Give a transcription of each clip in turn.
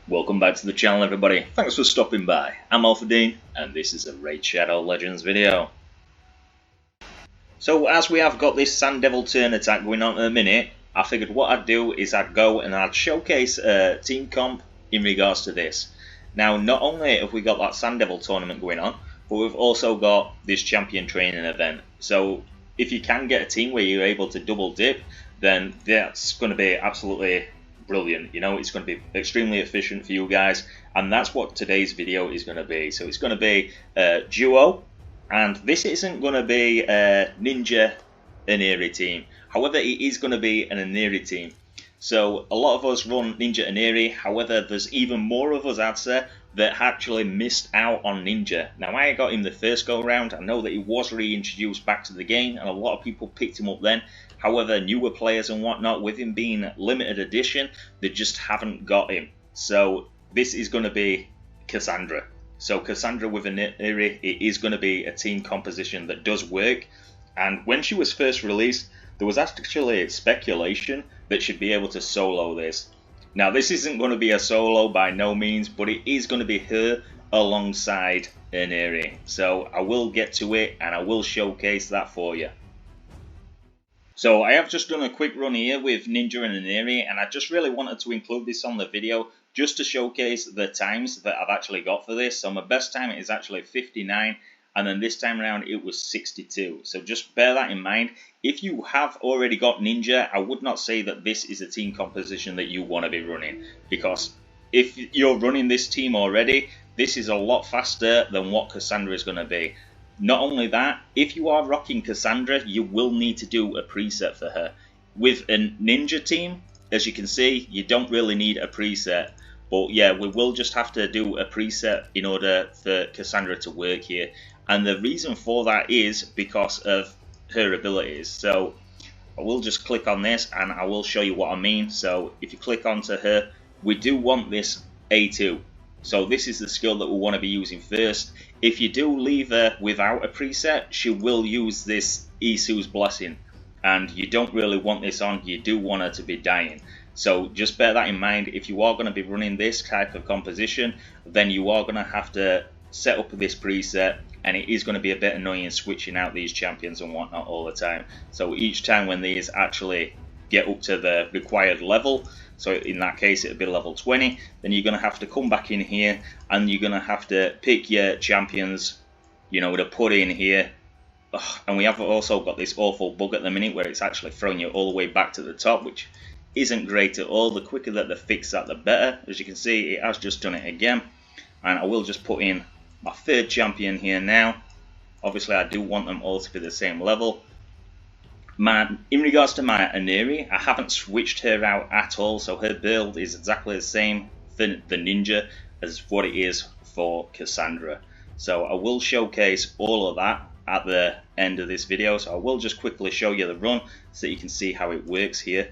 Welcome back to the channel, everybody. Thanks for stopping by. I'm Alpha Dean, and this is a Raid Shadow Legends video. So as we have got this Sand Devil turn attack going on at the minute, I figured what I'd do is I'd go and I'd showcase a team comp in regards to this. Now, not only have we got that Sand Devil tournament going on, but we've also got this champion training event. So if you can get a team where you're able to double dip, then that's going to be absolutely brilliant. You know, it's going to be extremely efficient for you guys, and that's what today's video is going to be. So it's going to be a duo, and this isn't going to be a Ninja Aniri team. However, it is going to be an Aniri team. So a lot of us run Ninja Aniri. However, there's even more of us out there that actually missed out on Ninja. Now, I got him the first go round. I know that he was reintroduced back to the game, and a lot of people picked him up then. However, newer players and whatnot, with him being limited edition, they just haven't got him. So this is going to be Kassandra. So Kassandra with Aniri, it is going to be a team composition that does work. And when she was first released, there was actually speculation that she'd be able to solo this. Now, this isn't going to be a solo by no means, but it is going to be her alongside Aniri. So I will get to it and I will showcase that for you. So I have just done a quick run here with Ninja and Aniri, and I just really wanted to include this on the video just to showcase the times that I've actually got for this. So my best time is actually 59, and then this time around it was 62. So just bear that in mind. If you have already got Ninja, I would not say that this is a team composition that you want to be running, because if you're running this team already, this is a lot faster than what Kassandra is going to be. Not only that, if you are rocking Kassandra, you will need to do a preset for her. With a Ninja team, as you can see, you don't really need a preset. But yeah, we will just have to do a preset in order for Kassandra to work here. And the reason for that is because of her abilities. So I will just click on this and I will show you what I mean. So if you click onto her, we do want this A2. So this is the skill that we want to be using first. If you do leave her without a preset, she will use this Isu's Blessing. And you don't really want this on, you do want her to be dying. So just bear that in mind. If you are going to be running this type of composition, then you are going to have to set up this preset. And it is going to be a bit annoying switching out these champions and whatnot all the time. So each time when these actually get up to the required level, so in that case it would be level 20, then you're going to have to come back in here and you're going to have to pick your champions, you know, to put in here. And we have also got this awful bug at the minute where it's actually throwing you all the way back to the top, which isn't great at all. The quicker that they fix that, the better. As you can see, it has just done it again. And I will just put in my third champion here now. Obviously I do want them all to be the same level. In regards to my Aniri, I haven't switched her out at all, so her build is exactly the same for the Ninja as what it is for Kassandra. So I will showcase all of that at the end of this video, so I will just quickly show you the run so that you can see how it works here.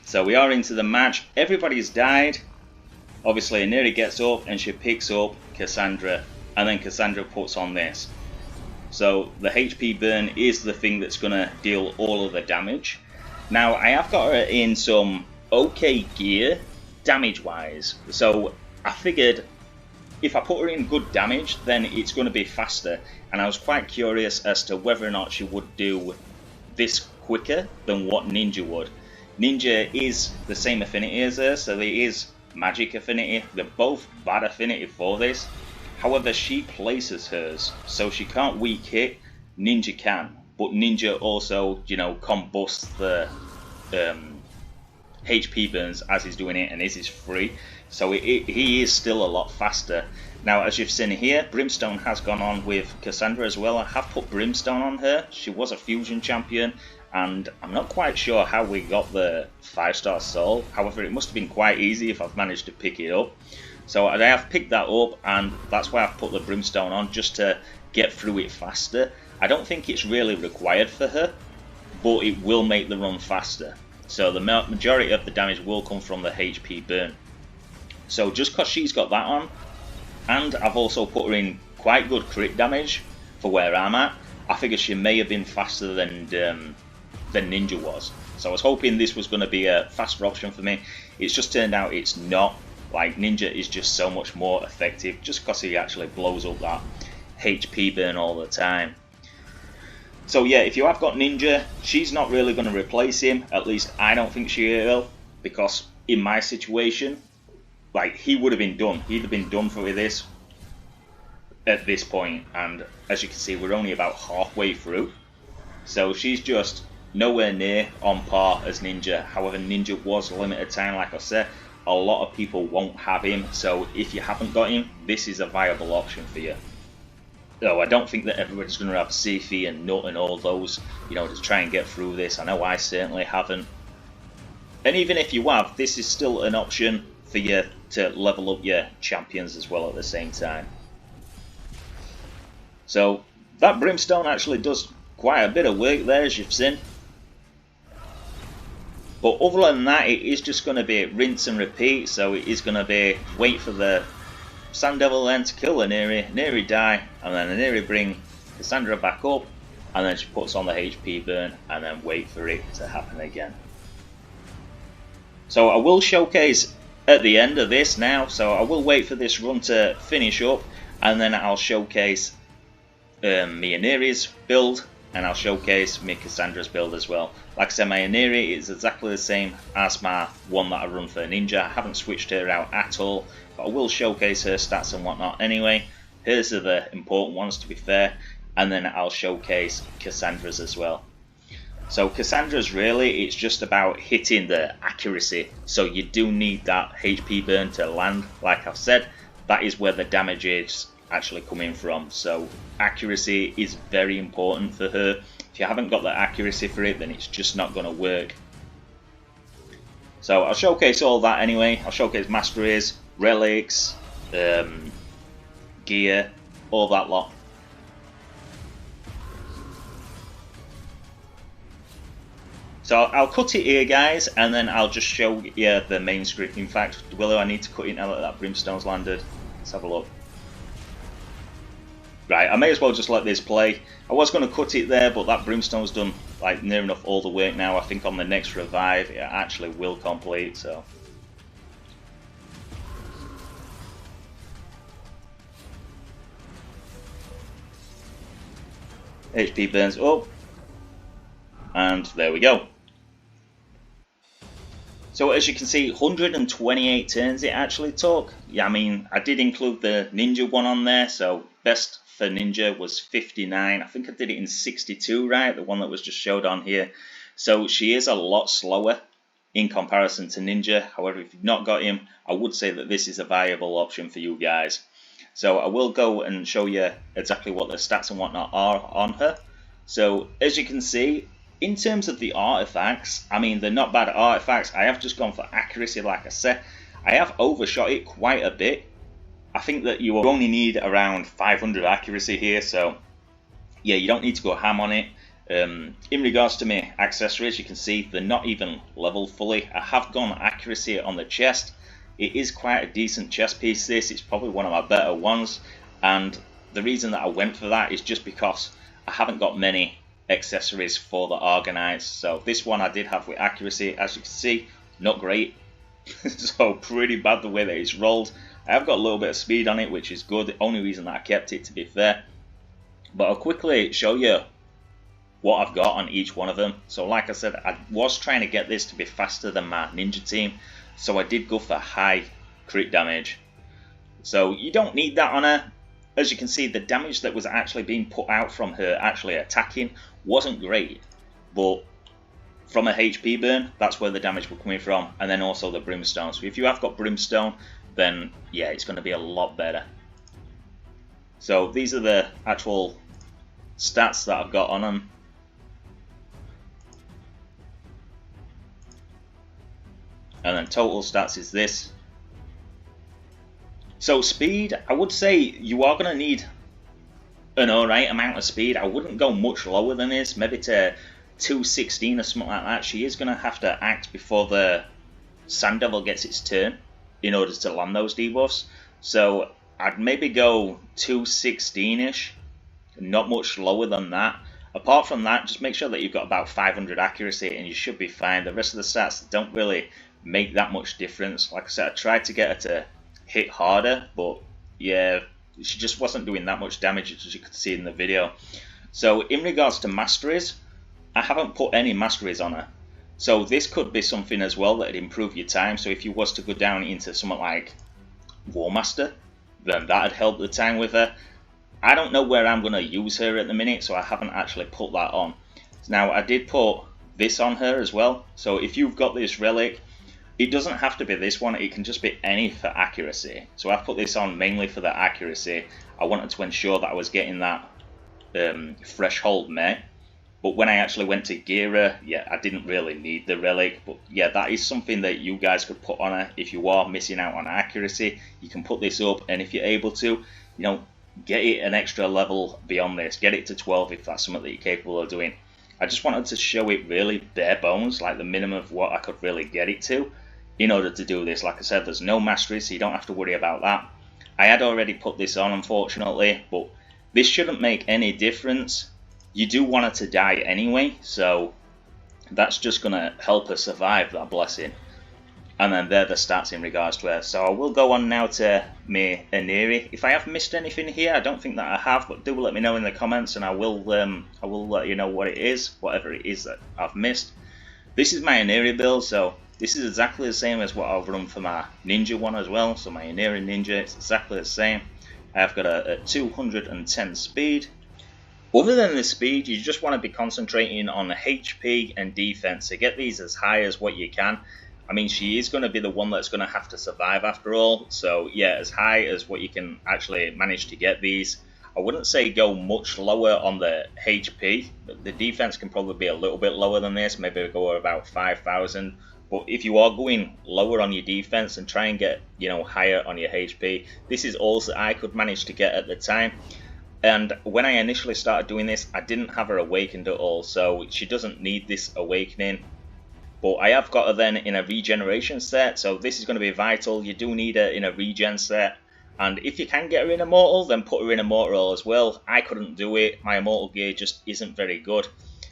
So we are into the match, everybody's died. Obviously Aniri gets up and she picks up Kassandra, and then Kassandra puts on this. So the HP burn is the thing that's going to deal all of the damage. Now I have got her in some okay gear damage wise, so I figured if I put her in good damage then it's going to be faster, and I was quite curious as to whether or not she would do this quicker than what Ninja would. Ninja is the same affinity as her, so there is magic affinity. They're both bad affinity for this. However, she places hers, so she can't weak hit. Ninja can, but Ninja also, you know, combusts the HP burns as he's doing it, and this is free, so he is still a lot faster. Now, as you've seen here, Brimstone has gone on with Kassandra as well. I have put Brimstone on her. She was a fusion champion, and I'm not quite sure how we got the 5-star soul. However, it must have been quite easy if I've managed to pick it up. So I have picked that up, and that's why I've put the Brimstone on, just to get through it faster. I don't think it's really required for her, but it will make the run faster. So the majority of the damage will come from the HP burn. So just because she's got that on, and I've also put her in quite good crit damage for where I'm at, I figure she may have been faster than than Ninja was. So I was hoping this was going to be a faster option for me. It's just turned out it's not. Like, Ninja is just so much more effective just because he actually blows up that HP burn all the time. So yeah, if you have got Ninja, she's not really going to replace him. At least I don't think she will, because in my situation, like, he would have been done. He'd have been done for this at this point, and as you can see, we're only about halfway through. So she's just nowhere near on par as Ninja. However, Ninja was a limited time, like I said. A lot of people won't have him, so if you haven't got him, this is a viable option for you. Though I don't think that everybody's going to have Sifi and Nut and all those, you know, to try and get through this. I know I certainly haven't. And even if you have, this is still an option for you to level up your champions as well at the same time. So that Brimstone actually does quite a bit of work there, as you've seen. But other than that, it is just going to be rinse and repeat. So it is going to be wait for the Sand Devil then to kill Aniri, Aniri die, and then Aniri bring Kassandra back up, and then she puts on the HP burn, and then wait for it to happen again. So I will showcase at the end of this now, so I will wait for this run to finish up, and then I'll showcase me Aniri's build, and I'll showcase me Kassandra's build as well. Like I said, my Aniri is exactly the same as my one that I run for Ninja. I haven't switched her out at all, but I will showcase her stats and whatnot anyway. Hers are the important ones, to be fair, and then I'll showcase Kassandra's as well. So Kassandra's really, it's just about hitting the accuracy. So you do need that HP burn to land. Like I've said, that is where the damage is actually coming from. So accuracy is very important for her. If you haven't got the accuracy for it, then it's just not going to work. So I'll showcase all that anyway. I'll showcase masteries, relics, gear, all that lot. So I'll cut it here, guys, and then I'll just show you the main script. In fact, will I need to cut it now that that Brimstone's landed? Let's have a look. Right, I may as well just let this play. I was going to cut it there, but that Brimstone's done like near enough all the work now. I think on the next revive it actually will complete, so. HP burns up. And there we go. So as you can see, 128 turns it actually took. Yeah, I mean, I did include the Ninja one on there, so best for Ninja was 59. I think I did it in 62, right? The one that was just showed on here. So she is a lot slower in comparison to Ninja. However, if you've not got him, I would say that this is a viable option for you guys. So I will go and show you exactly what the stats and whatnot are on her. So as you can see, in terms of the artifacts, I mean, they're not bad artifacts. I have just gone for accuracy, like I said. I have overshot it quite a bit. I think that you will only need around 500 accuracy here, so yeah, you don't need to go ham on it. In regards to my accessories, you can see they're not even leveled fully. I have gone accuracy on the chest. It is quite a decent chest piece, this. It's probably one of my better ones, and the reason that I went for that is just because I haven't got many accessories for the Argonites. So this one I did have with accuracy, as you can see, not great. So pretty bad the way that it's rolled. I have got a little bit of speed on it, which is good. The only reason that I kept it, to be fair. But I'll quickly show you what I've got on each one of them. So like I said, I was trying to get this to be faster than my Ninja team, so I did go for high crit damage. So you don't need that on her. As you can see, the damage that was actually being put out from her actually attacking wasn't great, but from a HP burn, that's where the damage was coming from, and then also the Brimstone. So if you have got Brimstone, then yeah, it's going to be a lot better. So these are the actual stats that I've got on them. And then total stats is this. So speed, I would say you are going to need an alright amount of speed. I wouldn't go much lower than this, maybe to 216 or something like that. She is going to have to act before the Sand Devil gets its turn in order to land those debuffs. So I'd maybe go 216-ish, not much lower than that. Apart from that, just make sure that you've got about 500 accuracy and you should be fine. The rest of the stats don't really make that much difference. Like I said, I tried to get her to hit harder, but yeah, she just wasn't doing that much damage, as you could see in the video. So in regards to masteries, I haven't put any masteries on her. So this could be something as well that would improve your time. So if you was to go down into something like War Master, then that would help the time with her. I don't know where I'm going to use her at the minute, so I haven't actually put that on. Now I did put this on her as well. So if you've got this relic, it doesn't have to be this one, it can just be any for accuracy. So I've put this on mainly for the accuracy. I wanted to ensure that I was getting that threshold met. But when I actually went to gear her, yeah, I didn't really need the relic. But yeah, that is something that you guys could put on her if you are missing out on accuracy. You can put this up, and if you're able to, you know, get it an extra level beyond this. Get it to 12 if that's something that you're capable of doing. I just wanted to show it really bare bones, like the minimum of what I could really get it to in order to do this. Like I said, there's no mastery, so you don't have to worry about that. I had already put this on, unfortunately, but this shouldn't make any difference. You do want her to die anyway, so that's just going to help her survive that blessing. And then they're the stats in regards to her. So I will go on now to my Aniri. If I have missed anything here, I don't think that I have, but do let me know in the comments, and I will let you know what it is, whatever it is that I've missed. This is my Aniri build, so this is exactly the same as what I've run for my Ninja one as well. So my Aniri Ninja, it's exactly the same. I've got a 210 speed. Other than the speed, you just want to be concentrating on HP and defense. So get these as high as what you can. I mean, she is going to be the one that's going to have to survive after all. So yeah, as high as what you can actually manage to get these. I wouldn't say go much lower on the HP. The defense can probably be a little bit lower than this. Maybe go about 5,000. But if you are going lower on your defense and try and get, you know, higher on your HP, this is all that I could manage to get at the time. And when I initially started doing this, I didn't have her awakened at all, so she doesn't need this awakening. But I have got her then in a regeneration set, so this is going to be vital. You do need her in a regen set. And if you can get her in Immortal, then put her in Immortal as well. I couldn't do it. My Immortal gear just isn't very good.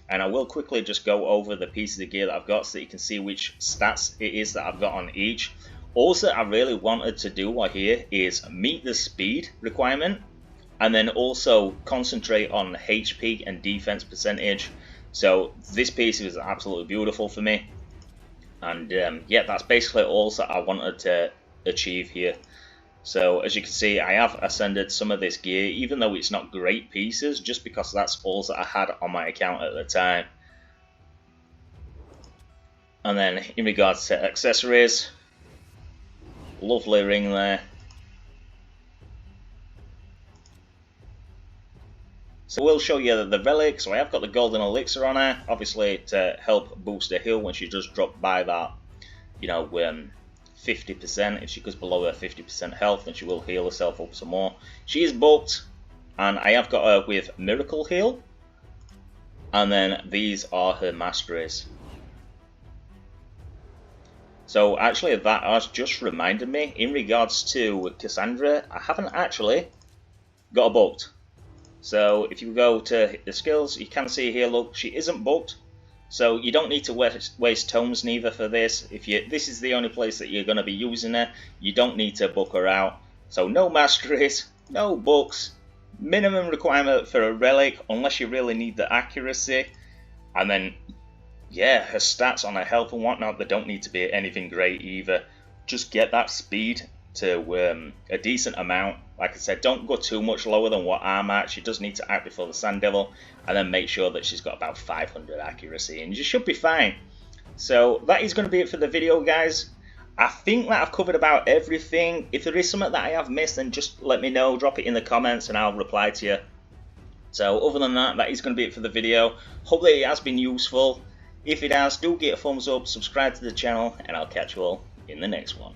And I will quickly just go over the pieces of gear that I've got so that you can see which stats it is that I've got on each. Also, I really wanted to do here is meet the speed requirement. And then also concentrate on HP and defense percentage. So this piece is absolutely beautiful for me. And yeah, that's basically all that I wanted to achieve here. So as you can see, I have ascended some of this gear, even though it's not great pieces, just because that's all that I had on my account at the time. And then in regards to accessories, lovely ring there. So we'll show you the relic. So I have got the golden elixir on her, obviously to help boost her heal when she does drop by that, you know, 50%. If she goes below her 50% health, then she will heal herself up some more. She is booked, and I have got her with miracle heal. And then these are her masteries. So actually that has just reminded me, in regards to Kassandra, I haven't actually got her booked. So if you go to the skills, you can see here, look, she isn't booked. So you don't need to waste tomes neither for this. This is the only place that you're going to be using her, you don't need to book her out. So no masteries, no books, minimum requirement for a relic unless you really need the accuracy. And then yeah, her stats on her health and whatnot, they don't need to be anything great either. Just get that speed to a decent amount. Like I said, don't go too much lower than what I'm at. She does need to act before the Sand Devil, and then make sure that she's got about 500 accuracy, and you should be fine. So that is going to be it for the video, guys. I think that I've covered about everything. If there is something that I have missed, then just let me know, drop it in the comments, and I'll reply to you. So other than that, that is going to be it for the video. Hopefully it has been useful. If it has, do give it a thumbs up, subscribe to the channel, and I'll catch you all in the next one.